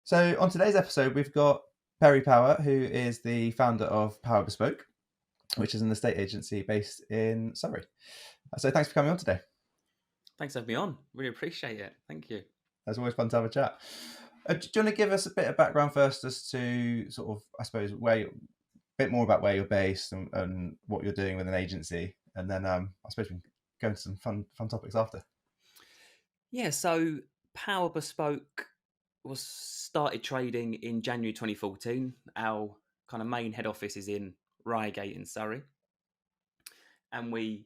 So on today's episode, we've got Perry Power, who is the founder of Power Bespoke, which is an estate agency based in Surrey. So thanks for coming on today. Thanks for having me on. Really appreciate it. Thank you. It's always fun to have a chat. Do you want to give us a bit of background first as to sort of, I suppose, bit more about where you're based and what you're doing with an agency, and then I suppose we can go into some fun topics after. Yeah, so Power Bespoke was started trading in January 2014. Our kind of main head office is in Reigate in Surrey, and we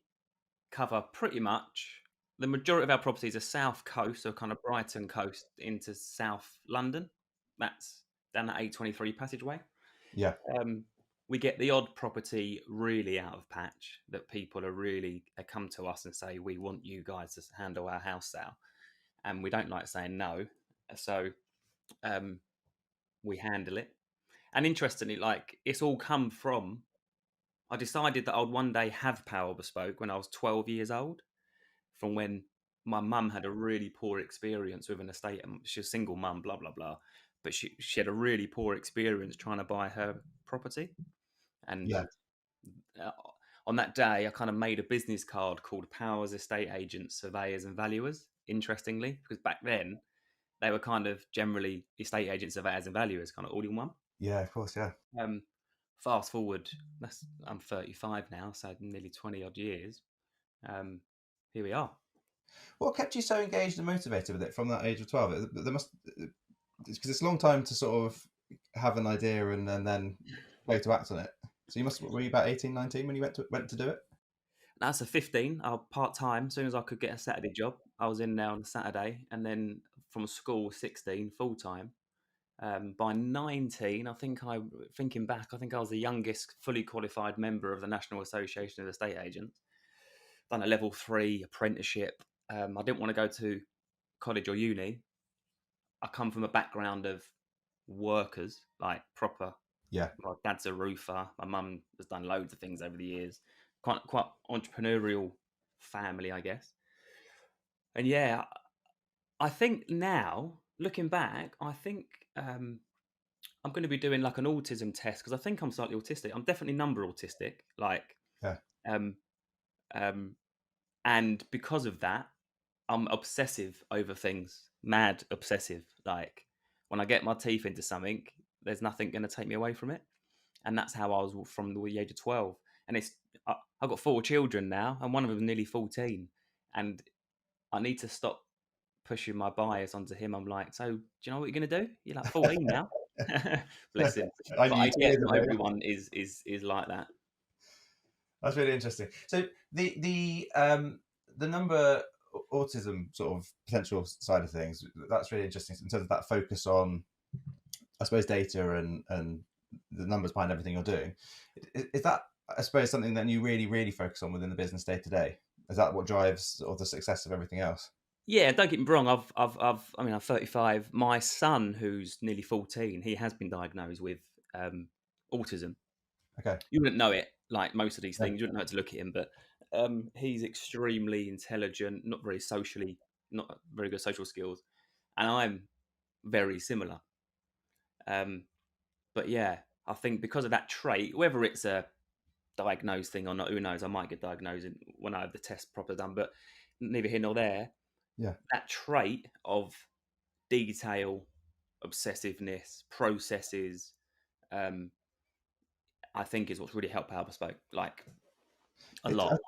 cover pretty much the majority of our properties are south coast, so kind of Brighton coast into South London. That's down the A23 passageway. Yeah, Um, we get the odd property really out of patch that people are really, they come to us and say, we want you guys to handle our house sale. And we don't like saying no. So we handle it. And interestingly, like it's all come from, I decided that I would one day have Power Bespoke when I was 12 years old, from when my mum had a really poor experience with an estate. She was a single mum, blah, blah, blah. But she had a really poor experience trying to buy her property. And yeah, uh, on that day, I kind of made a business card called Powers Estate Agents, Surveyors and Valuers, interestingly, because back then they were kind of generally estate agents, surveyors and valuers, kind of all in one. yeah, of course, yeah. Um, Fast forward, I'm 35 now, so nearly 20 odd years. Here we are. What kept you so engaged and motivated with it from that age of 12? There must, because it's a long time to sort of have an idea and then go to act on it. So were you about 18, 19 when you went to do it? That's a 15. I part time. As soon as I could get a Saturday job, I was in there on a Saturday, and then from school 16 full time. By 19, thinking back, I think I was the youngest fully qualified member of the National Association of Estate Agents. Done a level 3 apprenticeship. I didn't want to go to college or uni. I come from a background of workers, like proper. Yeah. My dad's a roofer. My mum has done loads of things over the years. Quite entrepreneurial family, I guess. And yeah, I think now looking back, I think I'm going to be doing like an autism test because I think I'm slightly autistic. I'm definitely number autistic, like, Yeah. um, um, and because of that, I'm obsessive over things, mad obsessive. Like when I get my teeth into something, there's nothing going to take me away from it, and that's how I was from the age of 12. And I've got 4 children now, and one of them is nearly 14, and I need to stop pushing my bias onto him. I'm like, so do you know what you're going to do? You're like 14 now. Bless him. I But knew I you 2 years get not ago. everyone is like that. That's really interesting. So the number autism sort of potential side of things, that's really interesting in terms of that focus on, I suppose, data and the numbers behind everything you're doing. Is that, I suppose, something that you really focus on within the business day to day? Is that what drives sort of the success of everything else? Yeah, don't get me wrong. I mean, I'm 35. My son, who's nearly 14, he has been diagnosed with autism. Okay. You wouldn't know it, like most of these Yeah. things. You wouldn't know it to look at him, but he's extremely intelligent, not very good social skills, and I'm very similar. Um, but yeah, I think because of that trait, whether it's a diagnosed thing or not, who knows? I might get diagnosed when I have the test proper done, but neither here nor there. Yeah. That trait of detail, obsessiveness, processes, um, I think is what's really helped Power Bespoke, like a It, lot.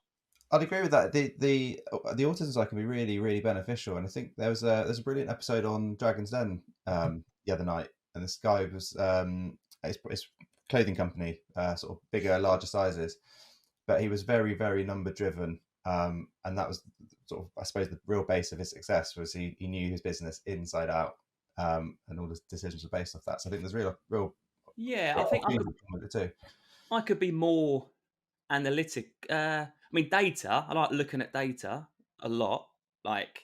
I'd agree with that. The autism side can be really beneficial, and I think there's a brilliant episode on Dragon's Den the other night, and this guy was it's clothing company, sort of bigger, larger sizes, but he was very number driven, and that was sort of, I suppose, the real base of his success was he knew his business inside out, and all his decisions were based off that. So I think there's real Yeah, I think opportunity with it too. I could be more analytic. I mean, data. I like looking at data a lot. Like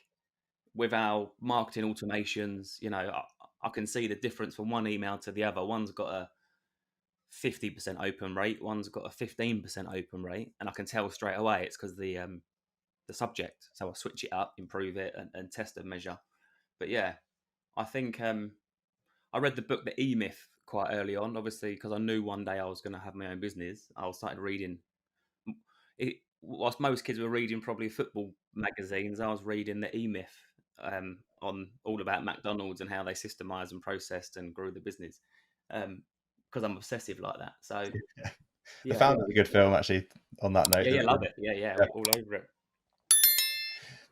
with our marketing automations, I can see the difference from one email to the other. One's got a 50% open rate, one's got a 15% open rate, and I can tell straight away it's because the subject. So I switch it up, improve it, and test and measure. But yeah, I think I read the book The E Myth quite early on, obviously because I knew one day I was going to have my own business. I started reading it. Whilst most kids were reading probably football magazines, I was reading The E Myth, on all about McDonald's and how they systemized and processed and grew the business. Because I'm obsessive like that. So The yeah, Founder's a good film, actually. On that note, yeah, yeah, love it. Yeah, yeah, yeah. all over it.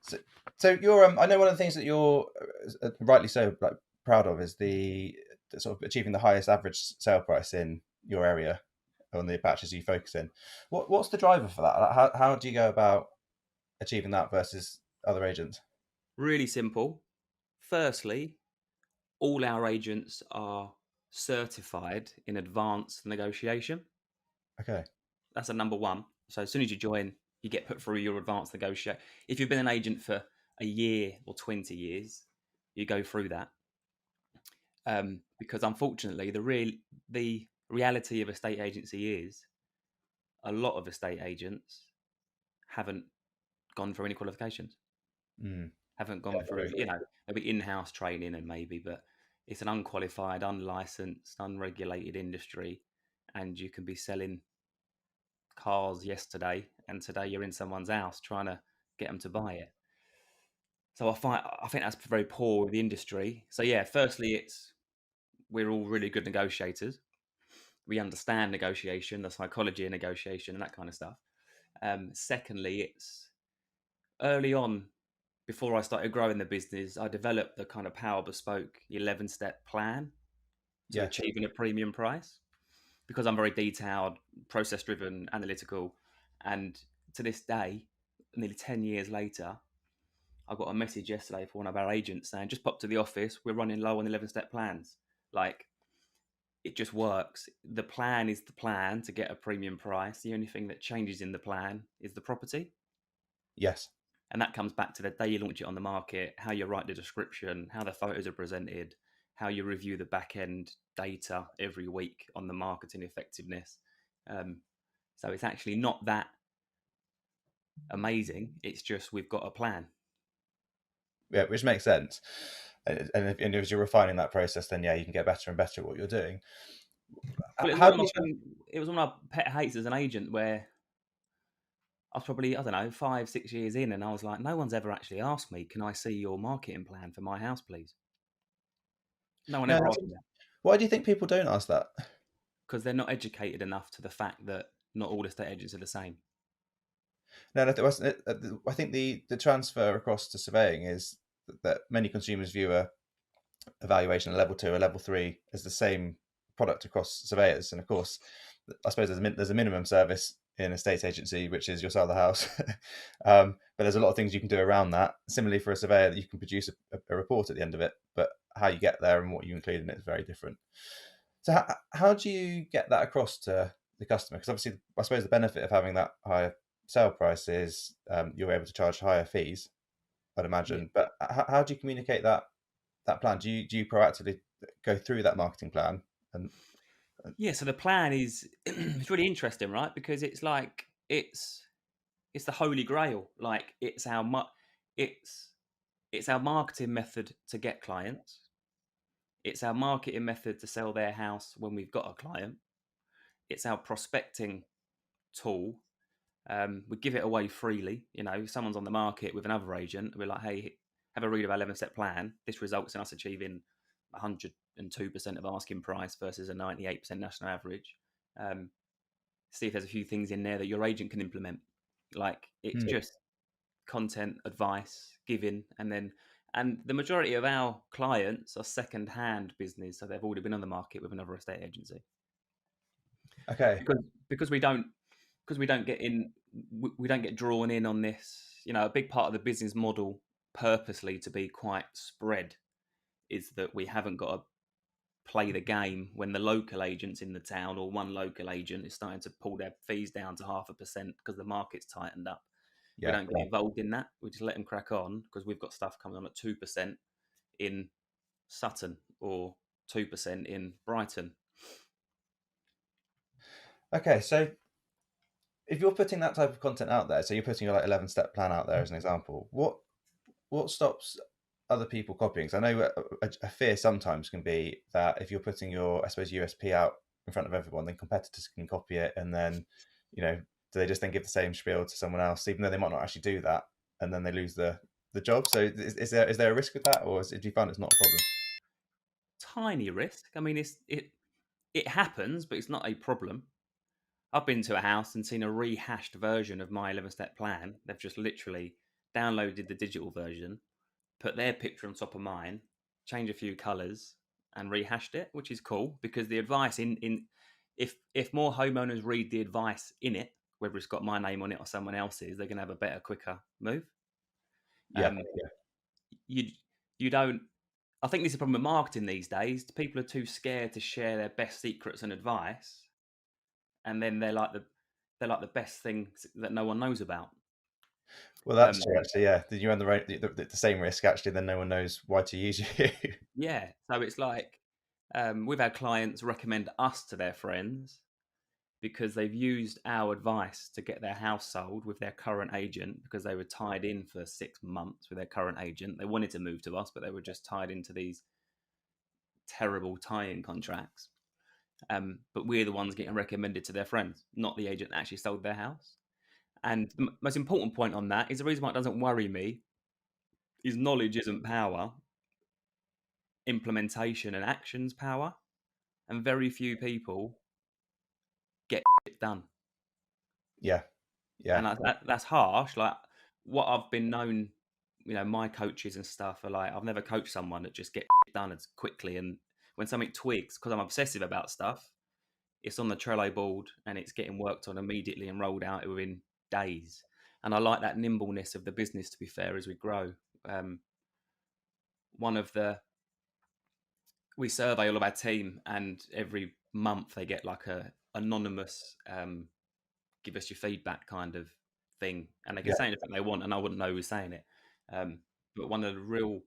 So, so you're, I know one of the things that you're rightly so like proud of is the sort of achieving the highest average sale price in your area on the patches you focus in. What's the driver for that? Like, how do you go about achieving that versus other agents? Really simple. Firstly, all our agents are certified in advanced negotiation. Okay. That's a number one. So as soon as you join, you get put through your advanced negotiate. If you've been an agent for a year or 20 years, you go through that. Because unfortunately, the reality of a state agency is a lot of estate agents haven't gone through any qualifications, Mm. haven't Yeah, gone very through, true. maybe in-house training and maybe, but it's an unqualified, unlicensed, unregulated industry, and you can be selling cars yesterday, and today you're in someone's house trying to get them to buy it. So I think that's very poor with the industry. So yeah, firstly, it's we're all really good negotiators. We understand negotiation, the psychology of negotiation, and that kind of stuff. Secondly, it's early on before I started growing the business, I developed the kind of Power Bespoke 11-step plan to Yes. achieving a premium price because I'm very detailed, process driven, analytical. And to this day, nearly 10 years later, I got a message yesterday for one of our agents saying, just pop to the office. We're running low on 11-step plans. Like, it just works. The plan is the plan to get a premium price. The only thing that changes in the plan is the property. Yes. And that comes back to the day you launch it on the market, how you write the description, how the photos are presented, how you review the back end data every week on the marketing effectiveness. Um, so it's actually not that amazing. It's just we've got a plan. Yeah, which makes sense. And as you're refining that process, then yeah, you can get better and better at what you're doing. Well, How do you? it was one of my pet hates as an agent where I was probably, I don't know, 5, 6 years in, and I was like, no one's ever actually asked me, can I see your marketing plan for my house, please? No one No, ever asked me that why do you think people don't ask that? because they're not educated enough to the fact that not all estate agents are the same. No, no, I think the transfer across to surveying is that many consumers view a evaluation a level 2, a level 3 as the same product across surveyors, and of course, I suppose there's a minimum service in a state agency, which is you'll sell the house. But there's a lot of things you can do around that. Similarly, for a surveyor, that you can produce a report at the end of it, but how you get there and what you include in it is very different. So how do you get that across to the customer? Because obviously, I suppose the benefit of having that higher sale price is you're able to charge higher fees, I'd Yeah. imagine. But how do you communicate that plan? Do you proactively go through that marketing plan? And Yeah, so the plan is it's really interesting, right? Because it's like it's the holy grail. Like it's it's our marketing method to get clients. It's our marketing method to sell their house when we've got a client. It's our prospecting tool. We give it away freely. If someone's on the market with another agent, we're like, hey, have a read of our 11-step plan. This results in us achieving 102% of asking price versus a 98% national average. Um, See if there's a few things in there that your agent can implement. Like it's Hmm. just content, advice, giving, and the majority of our clients are second-hand business, so they've already been on the market with another estate agency. Okay, Because we don't get in, we don't get drawn in on this. A big part of the business model, purposely to be quite spread, is that we haven't got to play the game when the local agents in the town or one local agent is starting to pull their fees down to 0.5% because the market's tightened up. We yeah, don't get involved in that. We just let them crack on because we've got stuff coming on at 2% in Sutton or 2% in Brighton. okay. So if you're putting that type of content out there, so you're putting your like 11-step plan out there as an example, what stops? other people copying? 'Cause I know a fear sometimes can be that if you're putting your, I suppose, USP out in front of everyone, then competitors can copy it, and then, you know, do they just then give the same spiel to someone else, even though they might not actually do that, and then they lose the job? So is there a risk with that, or do you find it's not a problem? Tiny risk. I mean, it happens, but it's not a problem. I've been to a house and seen a rehashed version of my 11-step plan. They've just literally downloaded the digital version, put their picture on top of mine, changed a few colours, and rehashed it, which is cool because the advice in if more homeowners read the advice in it, whether it's got my name on it or someone else's, they're gonna have a better, quicker move. Yeah, Um, you you don't. I think this is a problem with marketing these days. People are too scared to share their best secrets and advice, and then they're like the best things that no one knows about. well, that's Um, true. Actually, yeah, you run the same risk actually. Then no one knows why to use you. yeah, so it's like we've had clients recommend us to their friends because they've used our advice to get their house sold with their current agent because they were tied in for 6 months with their current agent. They wanted to move to us, but they were just tied into these terrible tie-in contracts. But we're the ones getting recommended to their friends, not the agent that actually sold their house. And the most important point on that is the reason why it doesn't worry me is knowledge isn't power, implementation and actions power, and very few people get it done. Yeah, And yeah, that's harsh. Like what I've been known, my coaches and stuff are like, I've never coached someone that just get done as quickly. And when something twigs, because I'm obsessive about stuff, it's on the Trello board and it's getting worked on immediately and rolled out within days. And I like that nimbleness of the business. To be fair, as we grow, um, one of the we survey all of our team, and every month they get like a anonymous give us your feedback kind of thing, and they can yeah. say anything they want, and I wouldn't know who's saying it. But one of the real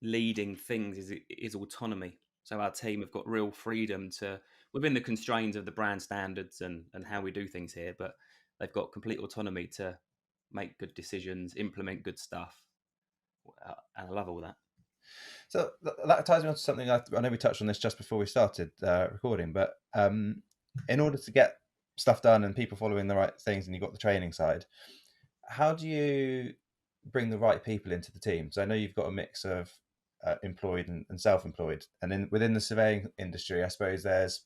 leading things is autonomy. So our team have got real freedom to, within the constraints of the brand standards and how we do things here, but they've got complete autonomy to make good decisions, implement good stuff, and I love all that. So that ties me on to something I know we touched on this just before we started recording, but in order to get stuff done and people following the right things, and you've got the training side, how do you bring the right people into the team? So I know you've got a mix of employed and self-employed, and within the surveying industry, I suppose there's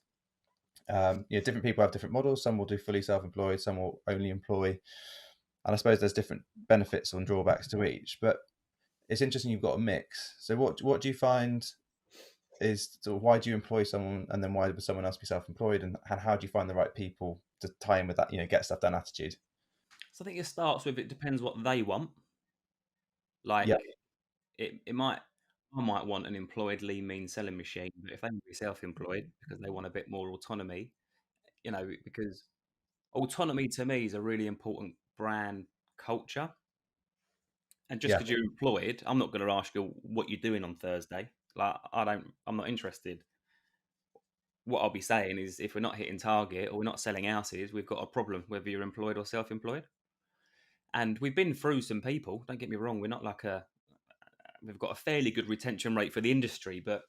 different people have different models. Some will do fully self-employed, some will only employ, and I suppose there's different benefits and drawbacks to each. But it's interesting you've got a mix. So what do you find is sort of why do you employ someone, and then why would someone else be self-employed, and how do you find the right people to tie in with that, get stuff done attitude? So I think it starts with, it depends what they want. Yeah, Like it might, I might want an employed lean mean selling machine, but if they want to be self-employed because they want a bit more autonomy, because autonomy to me is a really important brand culture. And just yeah, because you're employed, I'm not going to ask you what you're doing on Thursday. Like I'm not interested. What I'll be saying is, if we're not hitting target or we're not selling houses, we've got a problem, whether you're employed or self-employed. And we've been through some people. Don't get me wrong, we're not like we've got a fairly good retention rate for the industry, but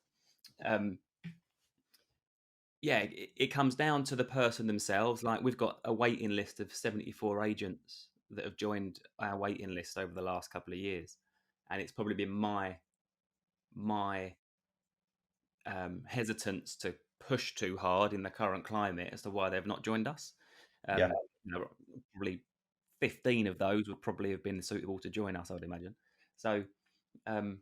um, yeah, it comes down to the person themselves. Like we've got a waiting list of 74 agents that have joined our waiting list over the last couple of years, and it's probably been my hesitance to push too hard in the current climate as to why they've not joined us. yeah. Um, Probably 15 of those would probably have been suitable to join us, I would imagine. So um,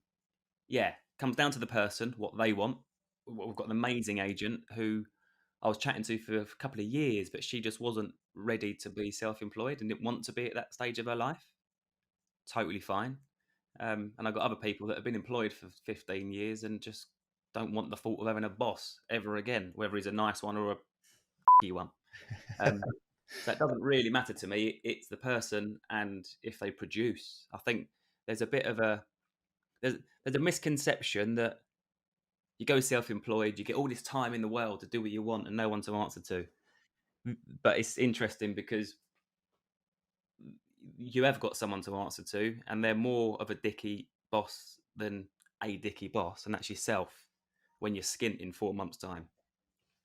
yeah, comes down to the person, what they want. We've got an amazing agent who I was chatting to for a couple of years, but she just wasn't ready to be self-employed and didn't want to be at that stage of her life. Totally fine. And I've got other people that have been employed for 15 years and just don't want the thought of having a boss ever again, whether he's a nice one or a one. Um, so it doesn't really matter to me. It's the person and if they produce. I think there's a bit of a there's a misconception that you go self-employed, you get all this time in the world to do what you want and no one to answer to. But it's interesting because you have got someone to answer to, and they're more of a dicky boss than a dicky boss, and that's yourself when you're skint in 4 months' time.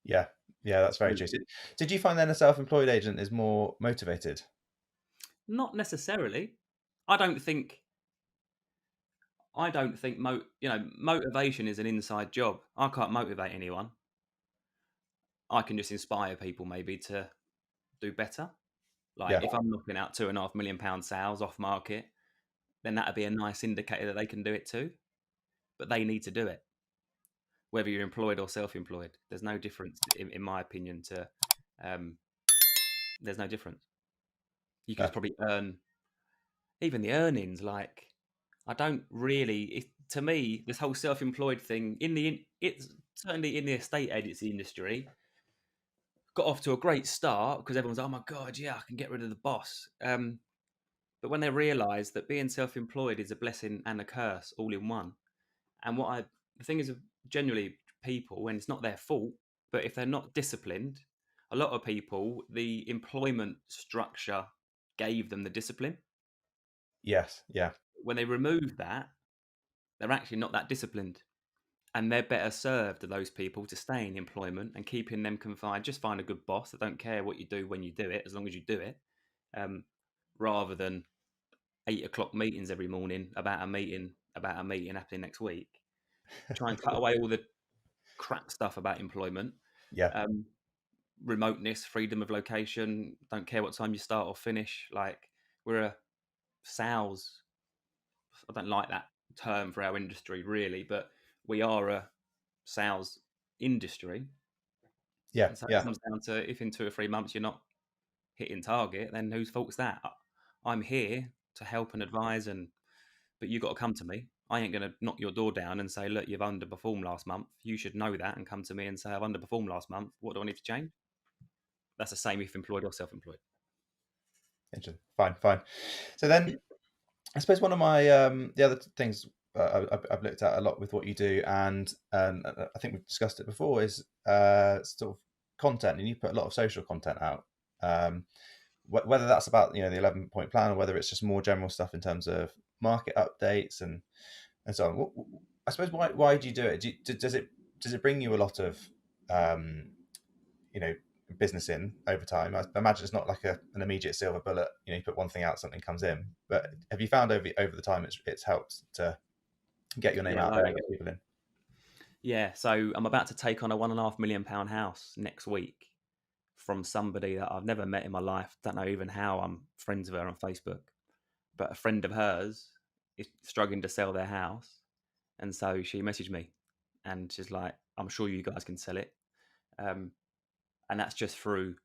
Yeah, yeah, that's very So, true. Did you find then a self-employed agent is more motivated? not necessarily. I don't think. Motivation is an inside job. I can't motivate anyone. I can just inspire people maybe to do better. Like Yeah, if I'm knocking out £2.5 million sales off market, then that'd be a nice indicator that they can do it too. But they need to do it, whether you're employed or self-employed. There's no difference, in my opinion. Um, there's no difference. You can yeah, just probably earn even the earnings. Like I don't really. To me, this whole self-employed thing it's certainly in the estate agency industry got off to a great start because everyone's, oh my god, yeah, I can get rid of the boss. But when they realise that being self-employed is a blessing and a curse all in one, and the thing is, generally people, when it's not their fault, but if they're not disciplined, a lot of people, the employment structure gave them the discipline. yes, yeah, When they remove that, they're actually not that disciplined. And they're better served, those people, to stay in employment and keeping them confined. Just find a good boss that don't care what you do when you do it, as long as you do it, um, rather than 8 o'clock meetings every morning about a meeting happening next week. Try and cut away all the crap stuff about employment. yeah, Um, Remoteness, freedom of location, don't care what time you start or finish. Like we're a sales. I don't like that term for our industry really, but we are a sales industry. yeah, And so it yeah. comes down to if in 2 or 3 months you're not hitting target, then whose fault's that? I'm here to help and advise, but you got to come to me. I ain't going to knock your door down and say, look, you've underperformed last month. You should know that and come to me and say, I've underperformed last month. What do I need to change? That's the same if employed or self-employed. Interesting. Fine, fine. So then, I suppose one of my the other things I've looked at a lot with what you do, and I think we've discussed it before, is sort of content, and you put a lot of social content out. Um, whether that's about the 11-point plan, or whether it's just more general stuff in terms of market updates and so on. I suppose why do you do it? Does it bring you a lot of um, you know business in over time? I imagine it's not like an immediate silver bullet. You put one thing out, something comes in. But have you found over the time it's helped to get your name Yeah, out there loads. and get people in? Yeah, so I'm about to take on a £1.5 million house next week from somebody that I've never met in my life. Don't know even how I'm friends with her on Facebook, but a friend of hers is struggling to sell their house, and so she messaged me, and she's like, "I'm sure you guys can sell it." Um, and that's just through.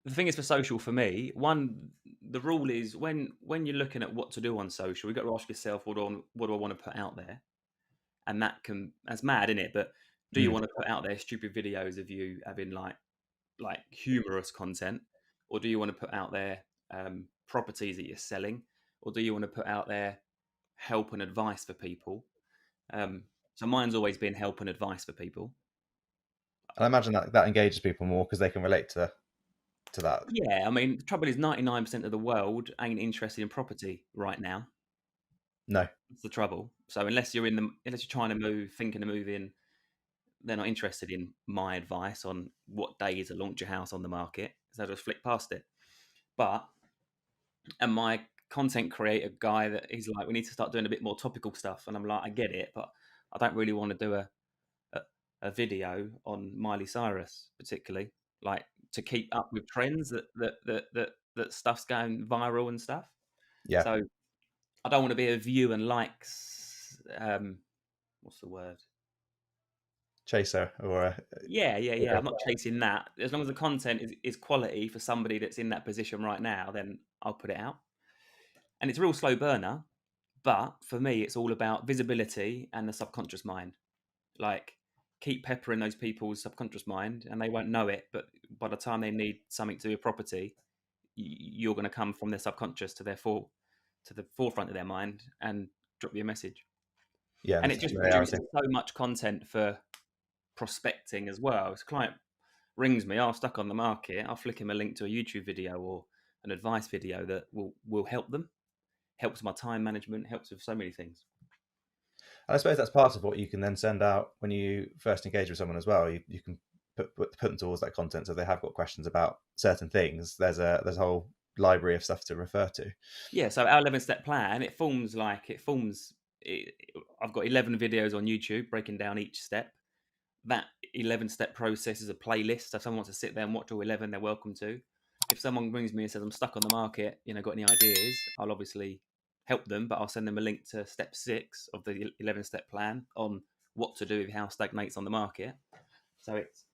The thing is, for social, for me, the rule is when you're looking at what to do on social, you've got to ask yourself, what do I want to put out there? And that's mad, isn't it? But do you Mm. want to put out there stupid videos of you having like humorous content, or do you want to put out there properties that you're selling, or do you want to put out there help and advice for people? So mine's always been help and advice for people. And I imagine that engages people more because they can relate to that. Yeah, I mean, the trouble is 99% of the world ain't interested in property right now. No. That's the trouble. So unless you're trying to move, thinking of moving, they're not interested in my advice on what day to launch your house on the market. So I just flick past it. But and my content creator guy that he's like, we need to start doing a bit more topical stuff. And I'm like, I get it, but I don't really want to do a, a video on Miley Cyrus particularly, like to keep up with trends that stuff's going viral and stuff. Yeah. So I don't want to be a view and likes. What's the word? Chaser or Yeah. I'm not chasing that. As long as the content is quality for somebody that's in that position right now, then I'll put it out. And it's a real slow burner. But for me, it's all about visibility and the subconscious mind. Like, keep peppering those people's subconscious mind, and they won't know it. But by the time they need something to do with property, you're going to come from their subconscious to to the forefront of their mind and drop you a message. yeah, And the it just familiarity. produces so much content for prospecting as well. If a client rings me, stuck on the market, I'll flick him a link to a YouTube video or an advice video that will help them. helps my time management, helps with so many things. And I suppose that's part of what you can then send out when you first engage with someone as well. You can put them towards that content, so they have got questions about certain things. There's a whole library of stuff to refer to. Yeah, so our 11-step plan, I've got 11 videos on YouTube breaking down each step. That 11-step process is a playlist. So if someone wants to sit there and watch all 11, they're welcome to. If someone brings me and says, I'm stuck on the market, got any ideas, I'll obviously help them, but I'll send them a link to step 6 of the 11-step plan on what to do if house stagnates on the market. So it's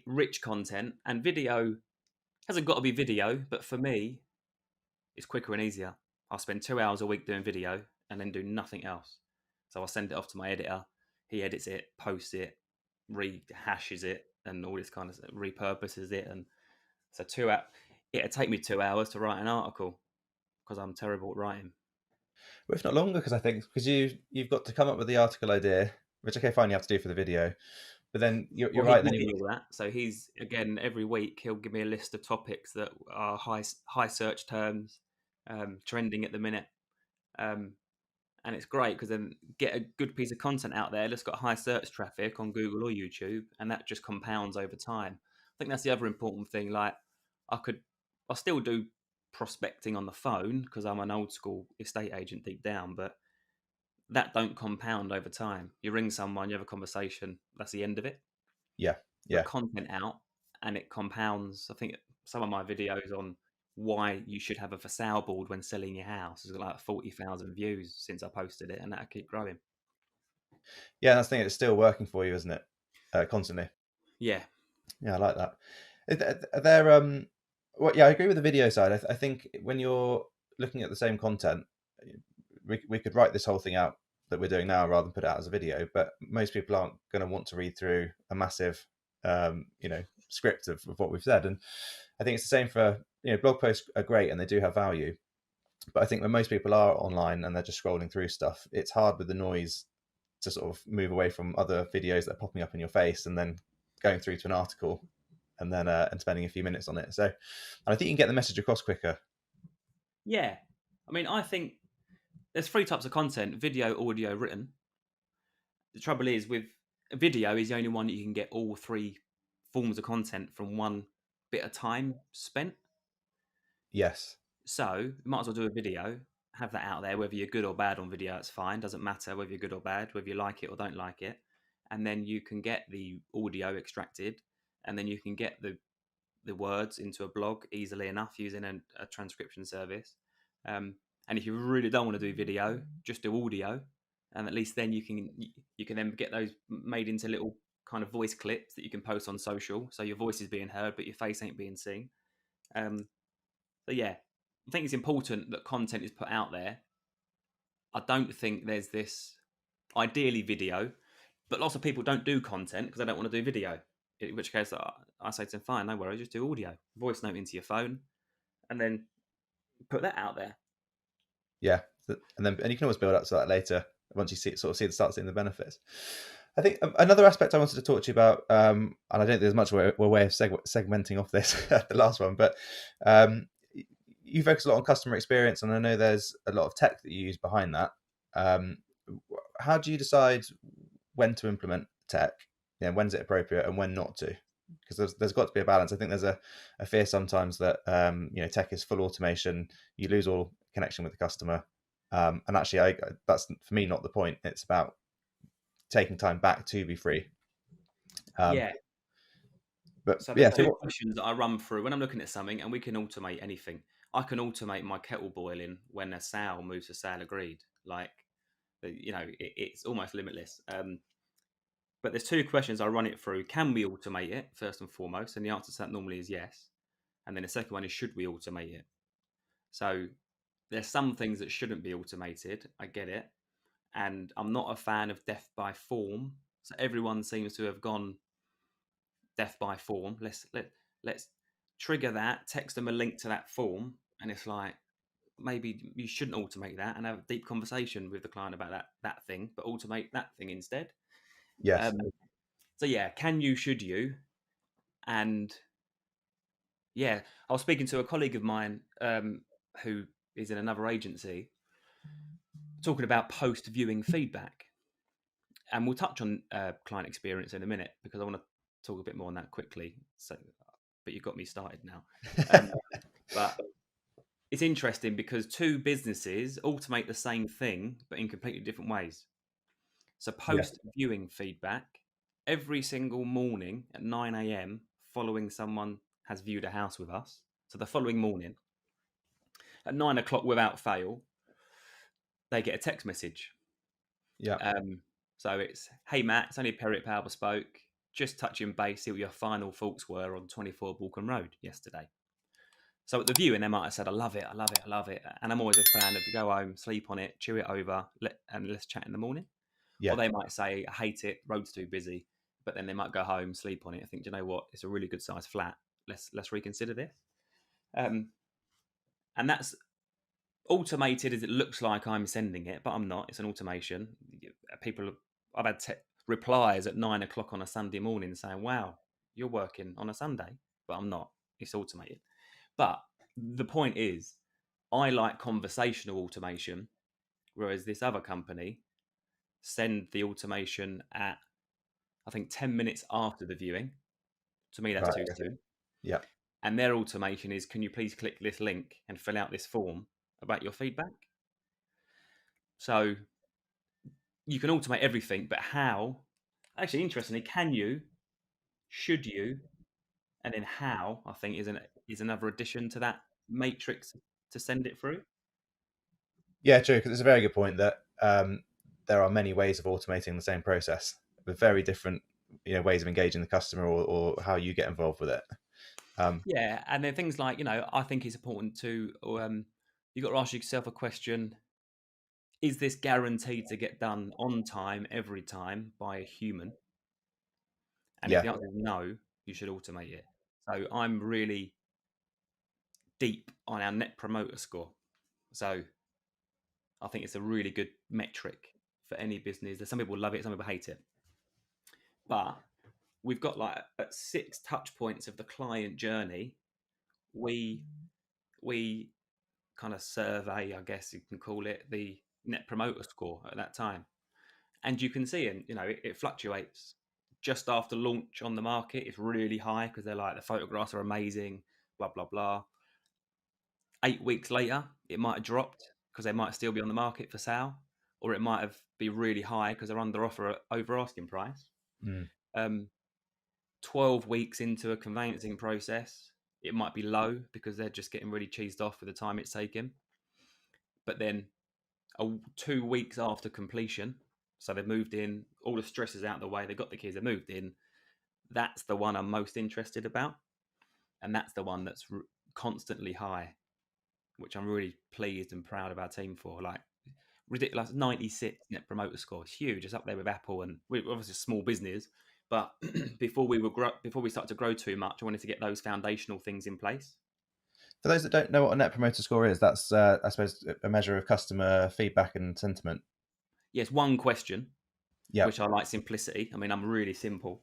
rich content, and video hasn't got to be video, but for me, it's quicker and easier. I'll spend 2 hours a week doing video and then do nothing else. So I'll send it off to my editor. He edits it, posts it, rehashes it, and all this kind of stuff, repurposes it. And so it'd take me 2 hours to write an article because I'm terrible at writing. Well, if not longer, because I think because you've got to come up with the article idea, which okay, fine, you have to do for the video, but then you're Well, he right. gives Then me all that. So he's again every week he'll give me a list of topics that are high search terms, trending at the minute. Um, and it's great because then get a good piece of content out there that's got high search traffic on Google or YouTube, and that just compounds over time. I think that's the other important thing. Like, I could, I still do prospecting on the phone because I'm an old school estate agent deep down, but that don't compound over time. You ring someone, you have a conversation, that's the end of it. yeah, Put yeah, content out, and it compounds. I think some of my videos on why you should have a for sale board when selling your house has got like 40,000 views since I posted it, and that'll keep growing. yeah. That's the thing. It's still working for you, isn't it? Constantly. Yeah, Yeah, I like that. Are there well, yeah, I agree with the video side. I think when you're looking at the same content, we could write this whole thing out that we're doing now rather than put it out as a video. But most people aren't going to want to read through a massive, script of what we've said. And I think it's the same for blog posts are great and they do have value. But I think when most people are online and they're just scrolling through stuff, it's hard with the noise to sort of move away from other videos that are popping up in your face and then going through to an article and then and spending a few minutes on it. So, and I think you can get the message across quicker. yeah. I mean, I think there's three types of content: video, audio, written. The trouble is with video is the only one that you can get all three forms of content from one bit of time spent. Yes. So you might as well do a video, have that out there. Whether you're good or bad on video, it's fine. Doesn't matter whether you're good or bad, whether you like it or don't like it. And then you can get the audio extracted, and then you can get the words into a blog easily enough using a transcription service. And if you really don't want to do video, just do audio, and at least then you can then get those made into little kind of voice clips that you can post on social, so your voice is being heard but your face ain't being seen. So yeah, I think it's important that content is put out there. I don't think there's this ideally video, but lots of people don't do content because they don't want to do video. In which case, I say to them, fine, no worries, just do audio, voice note into your phone, and then put that out there. Yeah. And you can always build up to that later once you start seeing the benefits. I think another aspect I wanted to talk to you about, and I don't think there's much way of segmenting off this the last one, but you focus a lot on customer experience, and I know there's a lot of tech that you use behind that. Um, how do you decide when to implement tech? When's it appropriate and when not to? Because there's got to be a balance. I think there's a fear sometimes that tech is full automation, you lose all connection with the customer, and actually, that's for me not the point. It's about taking time back to be free. Um, Yeah. but So there's yeah, two questions that I run through when I'm looking at something, and we can automate anything. I can automate my kettle boiling when a sale moves to sale agreed. Like, it's almost limitless. But there's two questions I run it through. Can we automate it, first and foremost? And the answer to that normally is yes. And then the second one is, should we automate it? So there's some things that shouldn't be automated. I get it. And I'm not a fan of death by form. So everyone seems to have gone death by form. Let's trigger that, text them a link to that form. And it's like, maybe you shouldn't automate that and have a deep conversation with the client about that thing, but automate that thing instead. yes, Um, so yeah, can you, should you? And yeah, I was speaking to a colleague of mine who is in another agency, talking about post viewing feedback, and we'll touch on client experience in a minute because I want to talk a bit more on that quickly. So, but you've got me started now. Um, but it's interesting because two businesses automate the same thing, but in completely different ways. So, Yeah. post viewing feedback every single morning at 9 a.m., following someone has viewed a house with us. So, the following morning at 9 o'clock, without fail, they get a text message. Yeah. Um, so, it's, hey, Matt, it's only Perry at Power Bespoke. Just touching base, see what your final thoughts were on 24 Balkan Road yesterday. So at the viewing, they might have said, I love it, I love it, I love it. And I'm always a fan of go home, sleep on it, chew it over, and let's chat in the morning. Or Yeah. they might say, I hate it, road's too busy. But then they might go home, sleep on it. I think, do you know what? It's a really good size flat. Let's reconsider this. Um, and that's automated as it looks like I'm sending it, but I'm not. It's an automation. People, I've had replies at 9 o'clock on a Sunday morning saying, wow, you're working on a Sunday, but I'm not. It's automated. But the point is, I like conversational automation, whereas this other company send the automation at, I think, 10 minutes after the viewing. To me, that's Right. too Okay. soon. Yeah. And their automation is, can you please click this link and fill out this form about your feedback? So you can automate everything, but how? Actually, interestingly, can you? Should you? And then how? I think is another addition to that matrix to send it through. Yeah, true. Because it's a very good point that there are many ways of automating the same process with very different, ways of engaging the customer or how you get involved with it. Yeah, and then things like, I think it's important to you've got to ask yourself a question: is this guaranteed to get done on time every time by a human? And if Yeah. the answer is no, you should automate it. So I'm really deep on our net promoter score. So I think it's a really good metric for any business. There's some people love it, some people hate it. But we've got like at 6 touch points of the client journey, we we kind of survey, I guess you can call it, the net promoter score at that time. And you can see, and it fluctuates. Just after launch on the market, it's really high because they're like, the photographs are amazing, blah blah blah. 8 weeks later, it might have dropped because they might still be on the market for sale, or it might have be really high because they're under offer at over asking price. Mm. 12 weeks into a conveyancing process, it might be low because they're just getting really cheesed off with the time it's taken. But then 2 weeks after completion, so they've moved in, all the stress is out of the way, they've got the keys, they moved in. That's the one I'm most interested about, and that's the one that's constantly high, which I'm really pleased and proud of our team for. Like, ridiculous 96 net promoter score. It's huge. It's up there with Apple, and we're obviously a small business. But before we started to grow too much, I wanted to get those foundational things in place. For those that don't know what a net promoter score is, that's I suppose a measure of customer feedback and sentiment. Yes, one question, Yeah. which I like simplicity. I mean, I'm really simple.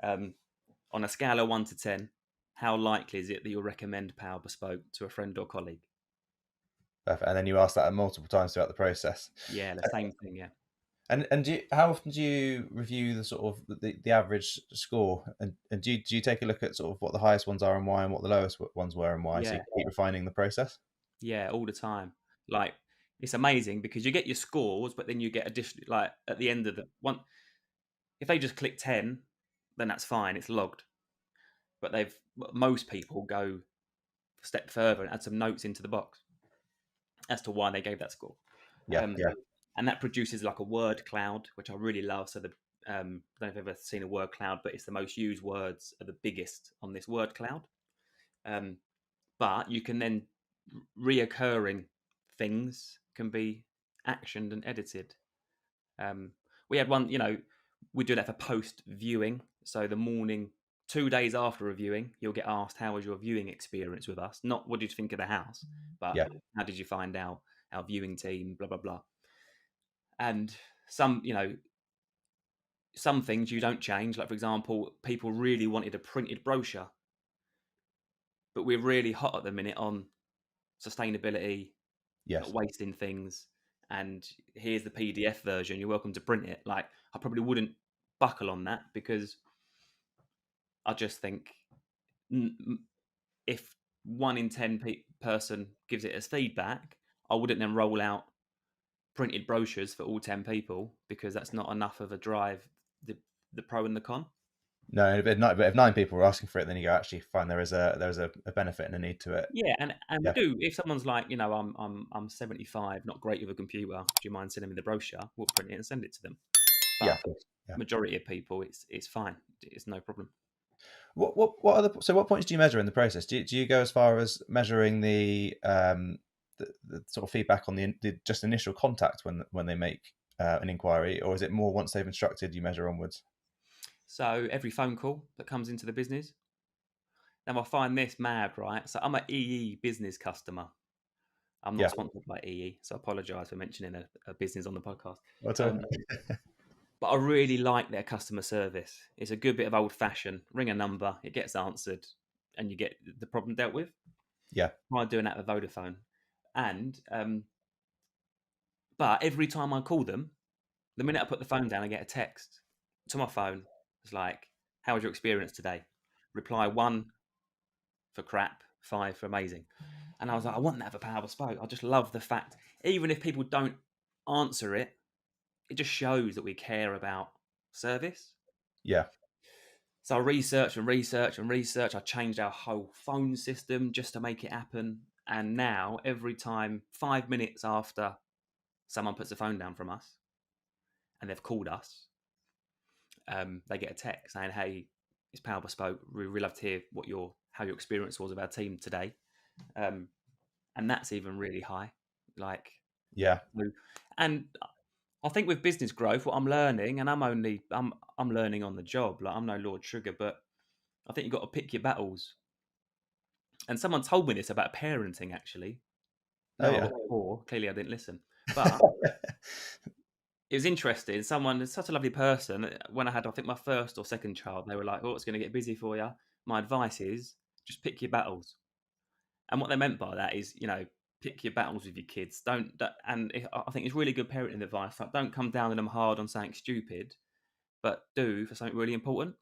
Um, on a scale of 1 to 10, how likely is it that you'll recommend Power Bespoke to a friend or colleague? Perfect. And then you ask that multiple times throughout the process. Yeah, the same thing. Yeah. And how often do you review the sort of the average score? And do you take a look at sort of what the highest ones are and why, and what the lowest ones were and why, so you Yeah. can keep refining the process? Yeah, all the time. Like, it's amazing because you get your scores, but then you get additional, like, at the end of the one. If they just click 10, then that's fine. It's logged. But most people go a step further and add some notes into the box as to why they gave that score. Yeah, yeah, And that produces like a word cloud, which I really love. So I don't know if you've ever seen a word cloud, but it's the most used words are the biggest on this word cloud. But you can then reoccurring things can be actioned and edited. We had one, we do that for post viewing. So the morning, 2 days after reviewing, you'll get asked, how was your viewing experience with us? Not what did you think of the house, but yeah. how did you find out our viewing team, blah, blah, blah. And some, some things you don't change. Like, for example, people really wanted a printed brochure, but we're really hot at the minute on sustainability, not Yes. wasting things. and here's the PDF version. You're welcome to print it. Like, I probably wouldn't buckle on that, because I just think, if 1 in 10 person gives it as feedback, I wouldn't then roll out printed brochures for all 10 people, because that's not enough of a drive. The pro and the con. No, but if 9 people were asking for it, then you go, actually fine. There is a benefit and a need to it. Yeah, and we Yeah, do. If someone's like, I'm 75, not great with a computer. Do you mind sending me the brochure? We'll print it and send it to them. yeah, But of course. Yeah. majority of people, it's fine. It's no problem. What points do you measure in the process? Do you go as far as measuring the sort of feedback on the just initial contact when they make an inquiry, or is it more once they've instructed you measure onwards? So every phone call that comes into the business. Now I find this mad, right? So I'm an EE business customer. I'm not Yeah. sponsored by EE, so I apologise for mentioning a business on the podcast. What's all? Um, but I really like their customer service. It's a good bit of old fashioned. Ring a number, it gets answered, and you get the problem dealt with. Yeah. Try doing that with Vodafone, and but every time I call them, the minute I put the phone down, I get a text to my phone. It's like, "How was your experience today?" Reply 1 for crap, 5 for amazing. And I was like, I want that for Power Bespoke. I just love the fact, even if people don't answer it, it just shows that we care about service. Yeah. So I researched and researched and researched. I changed our whole phone system just to make it happen. And now, every time, 5 minutes after someone puts the phone down from us and they've called us, they get a text saying, "Hey, it's Power Bespoke. We really love to hear how your experience was of our team today." Um, and that's even really high. Like, Yeah. and I think with business growth, what I'm learning, and I'm learning on the job. Like, I'm no Lord Sugar, but I think you've got to pick your battles. And someone told me this about parenting, actually. Oh No, I yeah. was poor. Clearly, I didn't listen. But it was interesting. Someone, such a lovely person. When I had, I think, my first or second child, they were like, "Oh, it's going to get busy for you." My advice is just pick your battles. And what they meant by that is, pick your battles with your kids. I think it's really good parenting advice. Like, don't come down on them hard on something stupid, but do for something really important.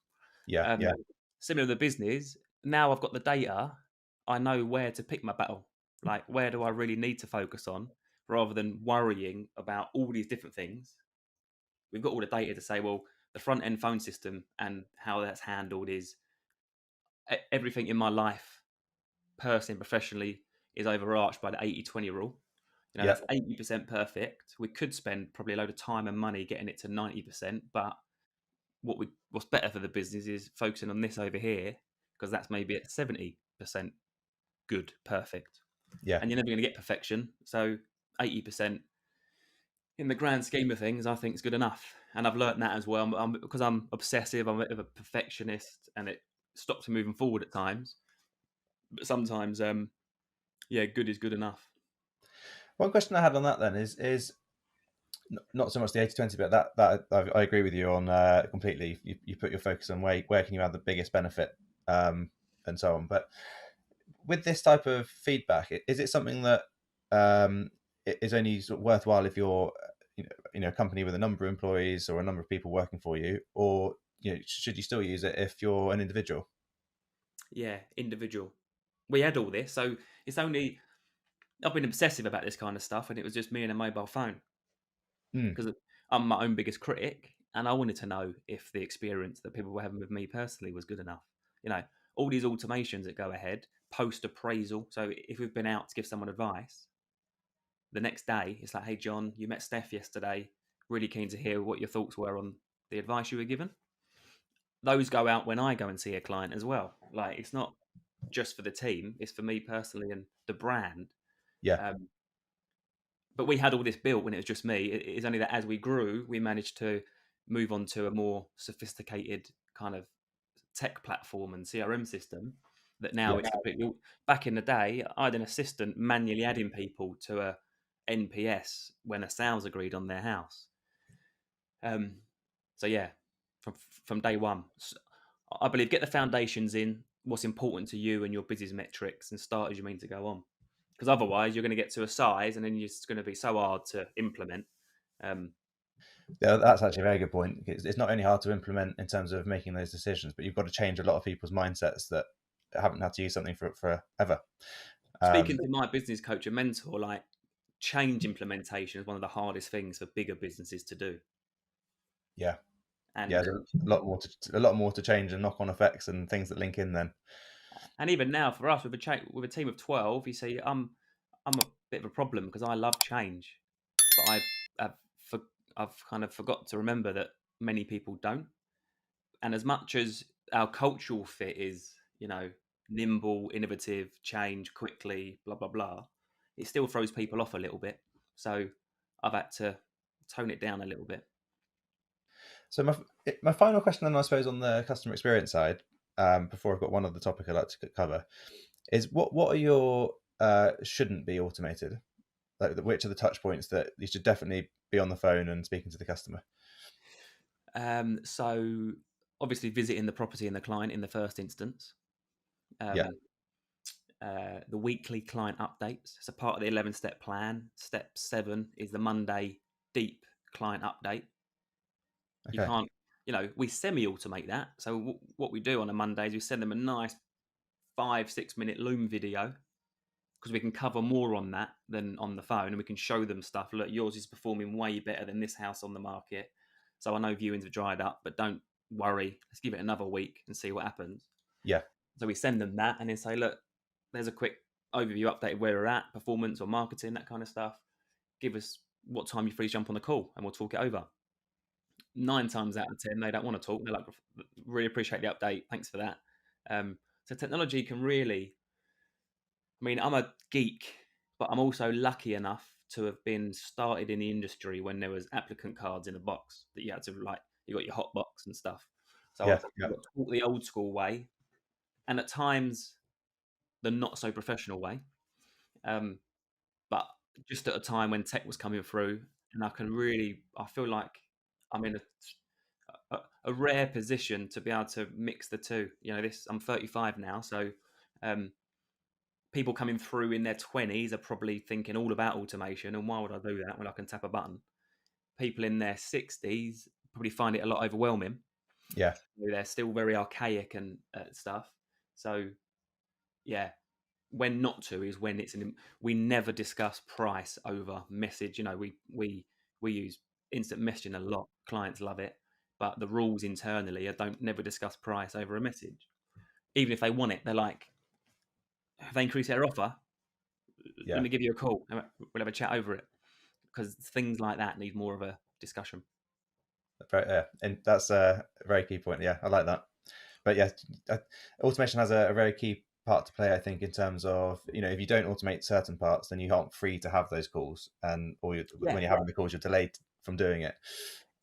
Yeah. Um, Yeah. Similar to the business, now I've got the data, I know where to pick my battle. Like, where do I really need to focus on, rather than worrying about all these different things. We've got all the data to say, well, the front end phone system and how that's handled is everything in my life, personally and professionally, is overarched by the 80/20 rule. Yeah. That's 80% perfect. We could spend probably a load of time and money getting it to 90%, but what's better for the business is focusing on this over here, because that's maybe at 70% good, perfect. Yeah. And you're never going to get perfection. So 80% in the grand scheme of things, I think is good enough. And I've learnt that as well. Because I'm obsessive, I'm a bit of a perfectionist, and it stops me moving forward at times. But sometimes, yeah, good is good enough. One question I had on that then is not so much the 80/20, but I agree with you on completely. You put your focus on where can you add the biggest benefit, and so on. But with this type of feedback, is it something that is only sort of worthwhile if you're a company with a number of employees or a number of people working for you, or should you still use it if you're an individual? Yeah, individual. We had all this, so it's only I've been obsessive about this kind of stuff, and it was just me and a mobile phone, Mm, because I'm my own biggest critic, and I wanted to know if the experience that people were having with me personally was good enough. You know, all these automations that go ahead, post appraisal. So if we've been out to give someone advice, the next day it's like, "Hey John, you met Steph yesterday. Really keen to hear what your thoughts were on the advice you were given." Those go out when I go and see a client as well. Like, it's not just for the team; it's for me personally and the brand. yeah, Um, but we had all this built when it was just me. It's only that as we grew, we managed to move on to a more sophisticated kind of tech platform and CRM system. That now yeah, it's completely. Back in the day, I had an assistant manually adding people to a NPS when a sales agreed on their house. Um, so yeah, from day one, I believe get the foundations in. What's important to you and your business metrics, and start as you mean to go on. because otherwise you're going to get to a size and then it's going to be so hard to implement. Um, Yeah, that's actually a very good point. It's not only hard to implement in terms of making those decisions, but you've got to change a lot of people's mindsets that haven't had to use something for forever. Speaking Um, to my business coach and mentor, like change implementation is one of the hardest things for bigger businesses to do. yeah, yeah, And there's a lot more to change and knock on effects and things that link in. Then, even now for us with with a team of 12, you see, I'm a bit of a problem because I love change, but have for, I've kind of forgot to remember that many people don't. And as much as our cultural fit is, nimble, innovative, change quickly, blah blah blah, it still throws people off a little bit. So I've had to tone it down a little bit. so my final question, then, I suppose, on the customer experience side, before I've got one other topic I'd like to cover, is what are your shouldn't be automated? Like, which are the touch points that you should definitely be on the phone and speaking to the customer? So obviously visiting the property and the client in the first instance. Yeah. Um, the weekly client updates. It's a part of the 11-step plan. Step 7 is the Monday deep client update. You Okay. can't, we semi-automate that. So what we do on a Monday is we send them a nice 5-6 minute Loom video because we can cover more on that than on the phone, and we can show them stuff. Look, yours is performing way better than this house on the market. So I know viewings have dried up, but don't worry. Let's give it another week and see what happens. Yeah. So we send them that and then say, look, there's a quick overview update of where we're at, performance or marketing, that kind of stuff. Give us what time you're free to jump on the call and we'll talk it over. 9 times out of 10, they don't want to talk. They're like, really appreciate the update. Thanks for that. So technology can really, I mean, I'm a geek, but I'm also lucky enough to have been started in the industry when there was applicant cards in a box that you had to like, you got your hot box and stuff. So Yeah. I've Yeah. got taught the old school way and at times the not so professional way. Um, but just at a time when tech was coming through, and I feel like I'm in a rare position to be able to mix the two. I'm 35 now, so um, people coming through in their 20s are probably thinking all about automation, and why would I do that when I can tap a button? People in their 60s probably find it a lot overwhelming. Yeah. They're still very archaic and stuff. So yeah, when not to is when we never discuss price over message. We use instant messaging a lot. Clients love it, but the rules internally are don't never discuss price over a message. Even if they want it, they're like, if they increase their offer, let Yeah. me give you a call. We'll have a chat over it because things like that need more of a discussion. Yeah. And that's a very key point. Yeah, I like that. But yeah, uh, automation has a very key part to play, I think, in terms of, if you don't automate certain parts, then you aren't free to have those calls, and Yeah. when you're having the calls, you're delayed from doing it.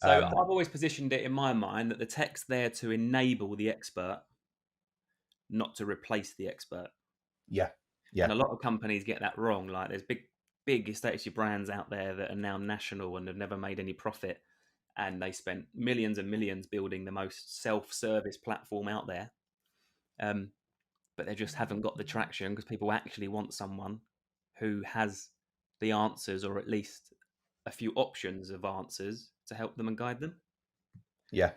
So I've always positioned it in my mind that the tech's there to enable the expert, not to replace the expert. Yeah. And Yeah. a lot of companies get that wrong. Like there's big estate agency brands out there that are now national and have never made any profit, and they spent millions and millions building the most self-service platform out there. Um, but they just haven't got the traction because people actually want someone who has the answers, or at least a few options of answers to help them and guide them. Yeah.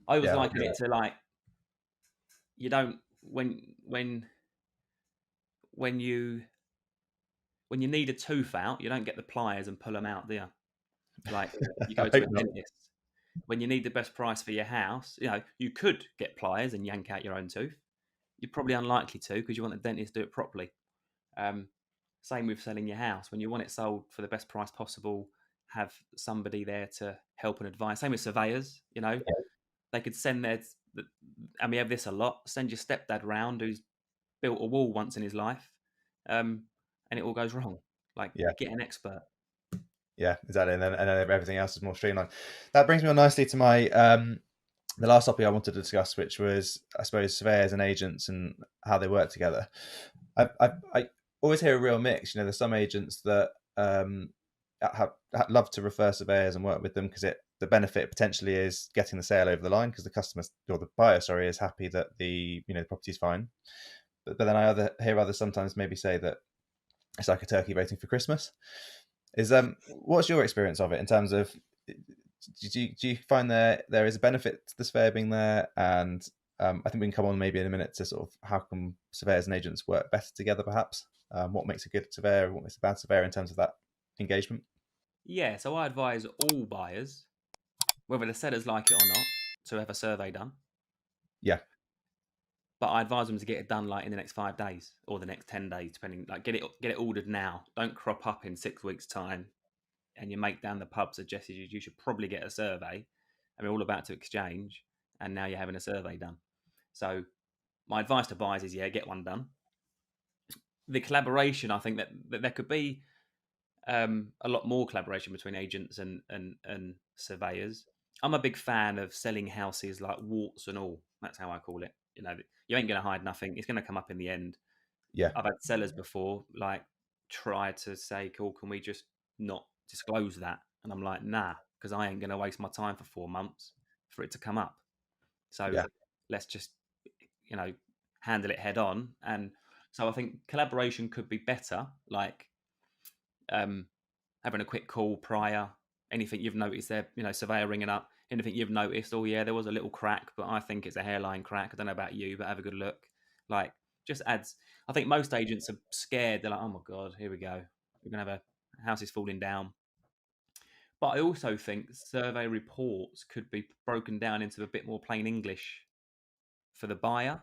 I was Yeah. liking it to like, you don't when you when you need a tooth out, you don't get the pliers and pull them out, do you? Like you I go to hope a not. dentist. When you need the best price for your house, you could get pliers and yank out your own tooth. You're probably unlikely to because you want the dentist to do it properly. Um, Same with selling your house. When you want it sold for the best price possible, have somebody there to help and advise. Same with surveyors. They could send and we have this a lot. Send your stepdad round who's built a wall once in his life, and it all goes wrong. Like, Yeah. get an expert. Yeah, exactly. And then everything else is more streamlined. That brings me on nicely to my the last topic I wanted to discuss, which was, I suppose, surveyors and agents and how they work together. I always hear a real mix. There's some agents that love to refer surveyors and work with them because the benefit potentially is getting the sale over the line because the customer, or the buyer, sorry, is happy that the property's fine. But then I hear others sometimes maybe say that it's like a turkey waiting for Christmas. Is what's your experience of it in terms of do you find there is a benefit to the surveyor being there? And I think we can come on maybe in a minute to sort of how can surveyors and agents work better together, perhaps. What makes a good surveyor, what makes a bad surveyor in terms of that engagement? Yeah, so I advise all buyers, whether the sellers like it or not, to have a survey done. Yeah, But I advise them to get it done like in the next 5 days or the next 10 days, depending. Like get it ordered now. Don't crop up in 6 weeks' time. And your mate down the pub suggested you should probably get a survey, and we're all about to exchange, and now you're having a survey done. So my advice to buyers is, yeah, get one done. The collaboration, I think that there could be a lot more collaboration between agents and surveyors. I'm a big fan of selling houses like warts and all. That's how I call it. You ain't going to hide nothing. It's going to come up in the end. yeah, I've had sellers before like try to say, "Cool, can we just not disclose that?" And I'm like, "Nah, because I ain't going to waste my time for 4 months for it to come up. So yeah. let's just, you know, handle it head on." And so I think collaboration could be better, like um, having a quick call prior. Anything you've noticed there, surveyor ringing up. Anything you've noticed? Oh yeah, there was a little crack, but I think it's a hairline crack. I don't know about you, but have a good look. Like, just adds. I think most agents are scared. They're like, oh my god, here we go. We're gonna have a house is falling down. But I also think survey reports could be broken down into a bit more plain English for the buyer.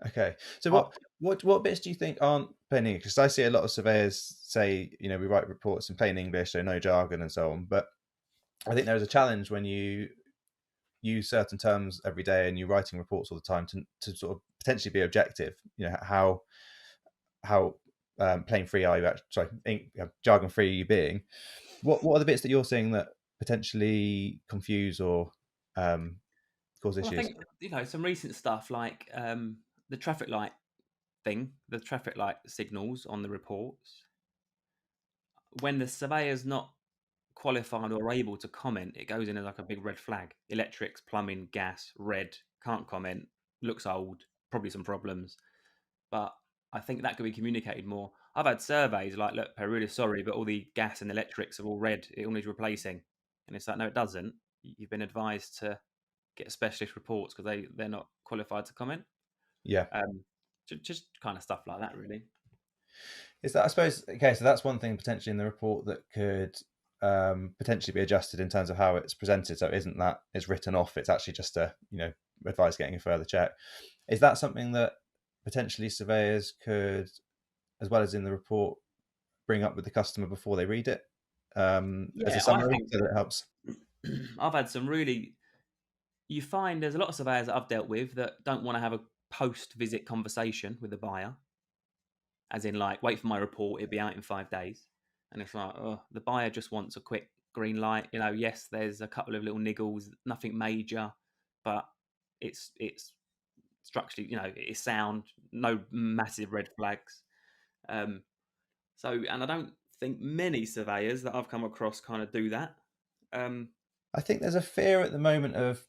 Okay. So I, what bits do you think aren't plain English? Because I see a lot of surveyors say, we write reports in plain English, so no jargon and so on. But I think there is a challenge when you use certain terms every day and you're writing reports all the time to sort of potentially be objective. How plain free are you? Sorry, jargon free are you being? What are the bits that you're seeing that potentially confuse or um, cause well, I issues? think some recent stuff like the traffic light thing, the traffic light signals on the reports. When the surveyor's not qualified or able to comment, it goes in as like a big red flag. Electrics, plumbing, gas, red, can't comment, looks old, probably some problems. But I think that could be communicated more. I've had surveys like, look, I'm really sorry, but all the gas and electrics are all red. It all needs replacing. And it's like, no, it doesn't. You've been advised to get specialist reports because they're not qualified to comment. Yeah. Um, just kind of stuff like that, really. Is that, I suppose, okay? So that's one thing potentially in the report that could potentially be adjusted in terms of how it's presented. So it isn't that it's written off; it's actually just a advise getting a further check. Is that something that potentially surveyors could, as well as in the report, bring up with the customer before they read it as a Yeah, I summary, think so that it helps? I've had some really. You find there's a lot of surveyors that I've dealt with that don't want to have a post visit conversation with the buyer, as in, like, wait for my report, it'll be out in 5 days. And it's like, oh, the buyer just wants a quick green light. Yes, there's a couple of little niggles, nothing major, but it's structurally, it's sound, no massive red flags. Um, and I don't think many surveyors that I've come across kind of do that. Um, I think there's a fear at the moment of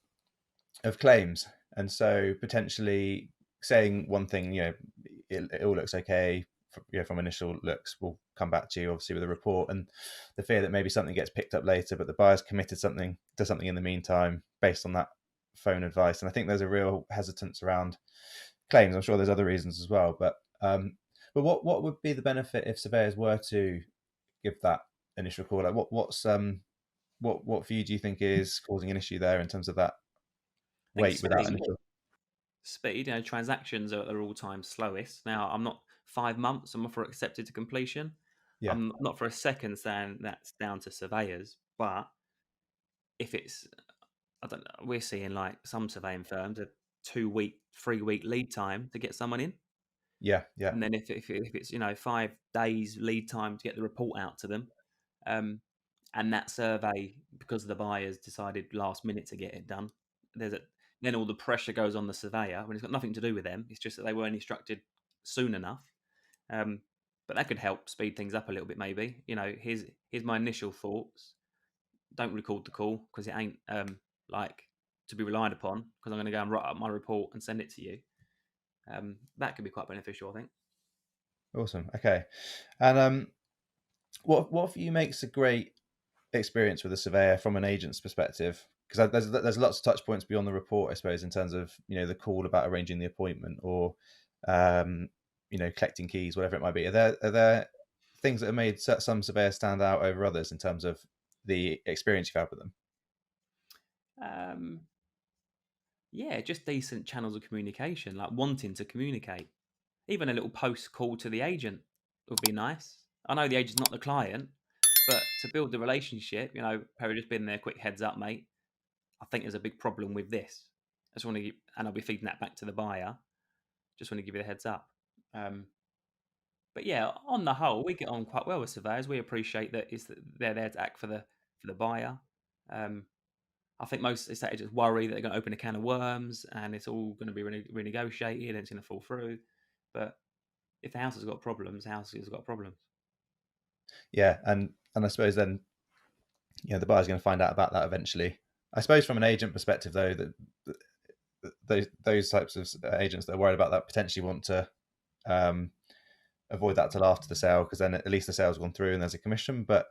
claims, and so potentially saying one thing, it all looks okay, from initial looks. We'll come back to you obviously with a report, and the fear that maybe something gets picked up later, but the buyer's committed something, does something in the meantime based on that phone advice. And I think there's a real hesitance around claims. I'm sure there's other reasons as well, but what would be the benefit if surveyors were to give that initial call? Like what for you do you think is causing an issue there in terms of that I think wait without speed, initial? speed. Transactions are at their all-time slowest. Now, I'm not 5 months. I'm for accepted to completion. Yeah, I'm not for a second saying that's down to surveyors, but if it's, I don't know, we're seeing like some surveying firms a 2 week, 3 week lead time to get someone in, yeah, yeah, and then if it's 5 days lead time to get the report out to them, um, and that survey, because the buyers decided last minute to get it done, there's a then all the pressure goes on the surveyor when it's got nothing to do with them. It's just that they weren't instructed soon enough. Um, but that could help speed things up a little bit, maybe. Here's my initial thoughts. Don't record the call because it ain't like to be relied upon, because I'm going to go and write up my report and send it to you. That could be quite beneficial, I think. Awesome. Okay. And what for you makes a great experience with a surveyor from an agent's perspective? Because there's lots of touch points beyond the report, I suppose, in terms of the call about arranging the appointment or um, collecting keys, whatever it might be. Are there things that have made some surveyors stand out over others in terms of the experience you've had with them? Um, yeah, just decent channels of communication, like wanting to communicate. Even a little post call to the agent would be nice. I know the agent's not the client, but to build the relationship, Perry, just been there, quick heads up, mate. I think there's a big problem with this. I just want to, and I'll be feeding that back to the buyer. Just want to give you the heads up. Um, but yeah, on the whole, we get on quite well with surveyors. We appreciate that they're there to act for the buyer. Um, I think most estate agents worry that they're going to open a can of worms and it's all going to be renegotiated and it's going to fall through. But if the house has got problems, the house has got problems. Yeah, and I suppose then the buyer's going to find out about that eventually. I suppose from an agent perspective, though, that those types of agents that are worried about that potentially want to um, avoid that till after the sale, because then at least the sale's gone through and there's a commission. But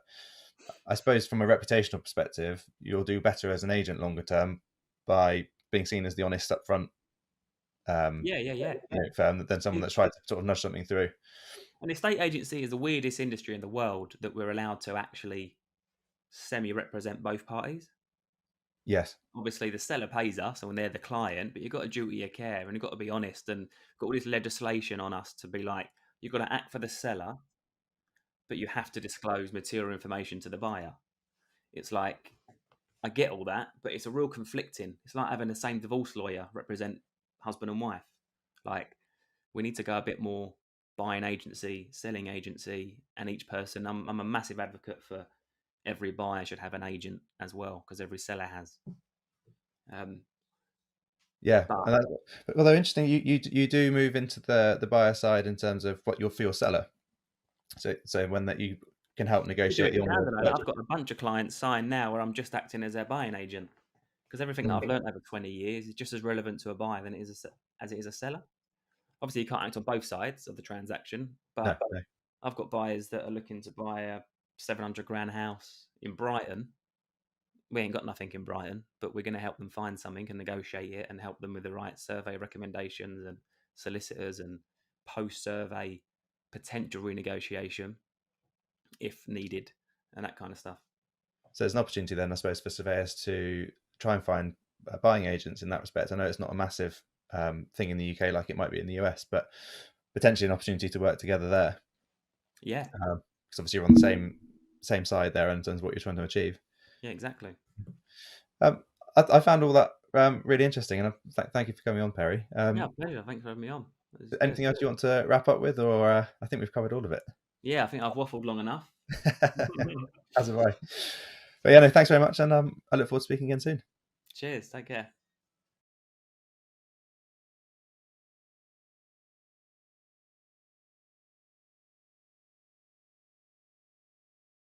I suppose from a reputational perspective, you'll do better as an agent longer term by being seen as the honest, upfront um, Yeah, yeah, yeah. firm than someone that's tried to sort of nudge something through. An estate agency is the weirdest industry in the world that we're allowed to actually semi-represent both parties. Yes. Obviously, the seller pays us, and they're the client, but you've got a duty of care, and you've got to be honest, and got all this legislation on us to be like, you've got to act for the seller, but you have to disclose material information to the buyer. It's like, I get all that, but it's a real conflicting. It's like having the same divorce lawyer represent husband and wife. Like, we need to go a bit more buying agency, selling agency, and each person. I'm a massive advocate for every buyer should have an agent as well, because every seller has. Um, Yeah, but and although interesting, you do move into the buyer side in terms of what you're for your seller. So when that you can help we do negotiate it the for onward candidate. I've purchase. got a bunch of clients signed now where I'm just acting as their buying agent because everything that I've Mm. learned over 20 years is just as relevant to a buyer than as it is a seller. Obviously, you can't act on both sides of the transaction, No, but no. I've got buyers that are looking to buy a 700 grand house in Brighton. We ain't got nothing in Brighton, but we're going to help them find something and negotiate it and help them with the right survey recommendations and solicitors and post survey potential renegotiation if needed and that kind of stuff. So there's an opportunity then, I suppose, for surveyors to try and find buying agents in that respect. I know it's not a massive thing in the UK like it might be in the US, but potentially an opportunity to work together there. Yeah, Because obviously you're on the same side there in terms of what you're trying to achieve. yeah, exactly. Um, I found all that really interesting, and thank you for coming on, Perry. Yeah, pleasure. Thanks for having me on. It was good. Anything else you want to wrap up with, or I think we've covered all of it. Yeah, I think I've waffled long enough. As have I. But yeah, no, thanks very much, and I look forward to speaking again soon. Cheers. Take care.